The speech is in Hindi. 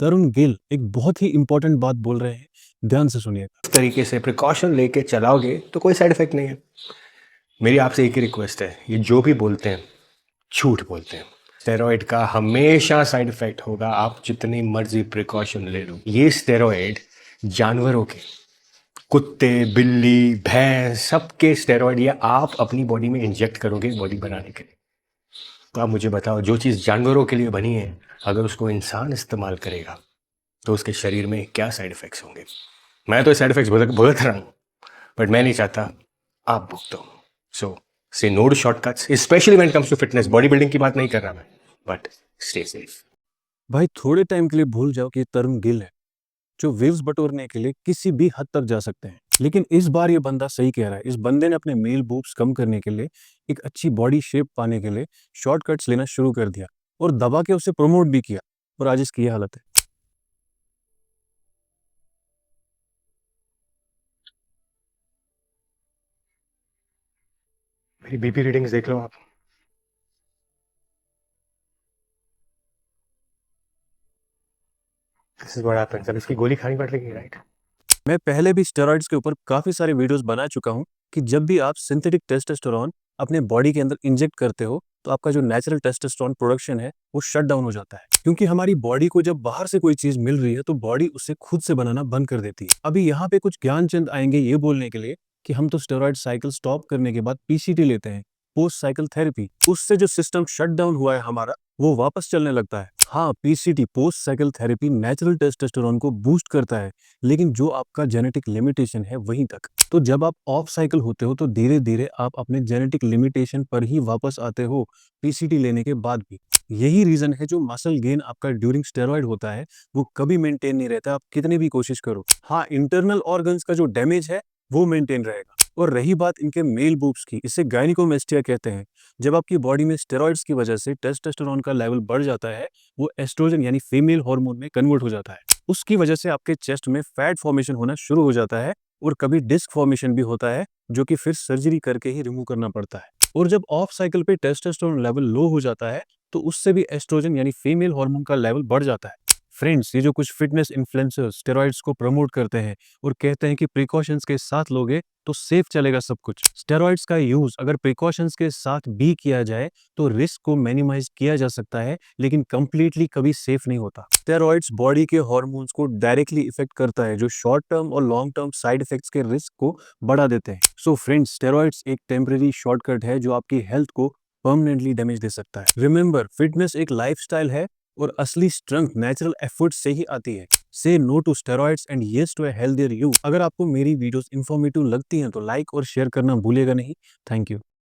तरुण गिल एक बहुत ही इंपॉर्टेंट बात बोल रहे हैं, ध्यान से सुनिएगा। इस तरीके से प्रिकॉशन लेके चलाओगे तो कोई साइड इफेक्ट नहीं है। मेरी आपसे एक ही रिक्वेस्ट है, ये जो भी बोलते हैं झूठ बोलते हैं। स्टेरॉइड का हमेशा साइड इफेक्ट होगा, आप जितनी मर्जी प्रिकॉशन ले लो। ये स्टेरॉइड जानवरों के, कुत्ते, बिल्ली, भैंस, सबके स्टेरॉइड ये आप अपनी बॉडी में इंजेक्ट करोगे बॉडी बनाने के लिए। तो आप मुझे बताओ, जो चीज़ जानवरों के लिए बनी है अगर उसको इंसान इस्तेमाल करेगा तो उसके शरीर में क्या साइड इफेक्ट्स होंगे। मैं तो साइड इफेक्ट्स भुगत रहा हूँ, बट मैं नहीं चाहता आप भुगतो। So say no to shortcuts, specially when it comes to fitness. Body building की बात नहीं कर रहा मैं, बट स्टे सेफ। भाई थोड़े टाइम के लिए भूल जाओ कि ये तरुण गिल है, जो वेव्स बटोरने के लिए किसी भी हद तक जा सकते हैं। लेकिन इस बार ये बंदा सही कह रहा है। इस बंदे ने अपने मेल बूब्स कम करने के लिए, एक अच्छी बॉडी शेप पाने के लिए शॉर्टकट्स लेना शुरू कर दिया और दबा के उसे प्रमोट भी किया, और आज इसकी ये हालत है। मेरी बीपी रीडिंग्स देख लो आप। This is what happens. अब इसकी गोली खानी पड़ेगी, राइट? मैं पहले भी स्टेरॉइड्स के ऊपर काफी सारे वीडियोस बना चुका हूं कि जब भी आप सिंथेटिक टेस्टोस्टेरोन अपने बॉडी के अंदर इंजेक्ट करते हो तो आपका जो नेचुरल टेस्टोस्टेरोन प्रोडक्शन है वो शट डाउन हो जाता है, क्योंकि हमारी बॉडी को जब बाहर से कोई चीज मिल रही है तो बॉडी उसे खुद से बनाना बंद कर देती है। अभी यहाँ पे कुछ ज्ञानचंद आएंगे ये बोलने के लिए कि हम तो स्टेरॉइड साइकिल स्टॉप करने के बाद पीसीटी लेते हैं, पोस्ट साइकिल थेरेपी, उससे जो सिस्टम शट डाउन हुआ है हमारा वो वापस चलने लगता है। हाँ, PCT post cycle therapy natural testosterone को बूस्ट करता है, लेकिन जो आपका जेनेटिक लिमिटेशन है वहीं तक। तो जब आप ऑफ साइकिल होते हो तो धीरे धीरे आप अपने जेनेटिक लिमिटेशन पर ही वापस आते हो, पीसीटी लेने के बाद भी। यही रीजन है जो मसल गेन आपका ड्यूरिंग स्टेरॉइड होता है वो कभी मेंटेन नहीं रहता, आप कितने भी कोशिश करो। हाँ, इंटरनल ऑर्गन्स का जो डैमेज है वो मेंटेन रहेगा। और रही बात इनके मेल बूब्स की, इसे गायनिकोमेस्टिया कहते हैं। जब आपकी बॉडी में स्टेरॉइड्स की वजह से टेस्टोस्टेरोन का लेवल बढ़ जाता है, वो एस्ट्रोजन यानी फीमेल हार्मोन में कन्वर्ट हो जाता है। उसकी वजह से आपके चेस्ट में फैट फॉर्मेशन होना शुरू हो जाता है, और कभी डिस्क फॉर्मेशन भी होता है, जो कि फिर सर्जरी करके ही रिमूव करना पड़ता है। और जब ऑफ साइकिल पे टेस्टोस्टेरोन लेवल लो हो जाता है तो उससे भी एस्ट्रोजन यानी फीमेल हार्मोन का लेवल बढ़ जाता है। फ्रेंड्स, ये जो कुछ फिटनेस इन्फ्लुएंसर्स स्टेरॉइड्स को प्रमोट करते हैं और कहते हैं कि प्रिकॉशंस के साथ लोगे तो सेफ चलेगा सब कुछ। स्टेरॉइड्स का यूज अगर प्रिकॉशंस के साथ भी किया जाए तो रिस्क को मिनिमाइज किया जा सकता है, लेकिन कंप्लीटली कभी सेफ नहीं होता। स्टेरॉइड्स बॉडी के हार्मोन्स को डायरेक्टली इफेक्ट करता है, जो शॉर्ट टर्म और लॉन्ग टर्म साइड इफेक्ट्स के रिस्क को बढ़ा देते हैं। सो फ्रेंड्स, स्टेरॉइड्स एक टेम्परेरी शॉर्टकट है जो आपकी हेल्थ को परमानेंटली डैमेज दे सकता है। रिमेंबर, फिटनेस एक लाइफस्टाइल है और असली स्ट्रेंथ नेचुरल एफर्ट से ही आती है। Say no to steroids and yes to a healthier you. अगर आपको मेरी वीडियोस इंफॉर्मेटिव लगती हैं तो लाइक और शेयर करना भूलेगा नहीं। Thank you.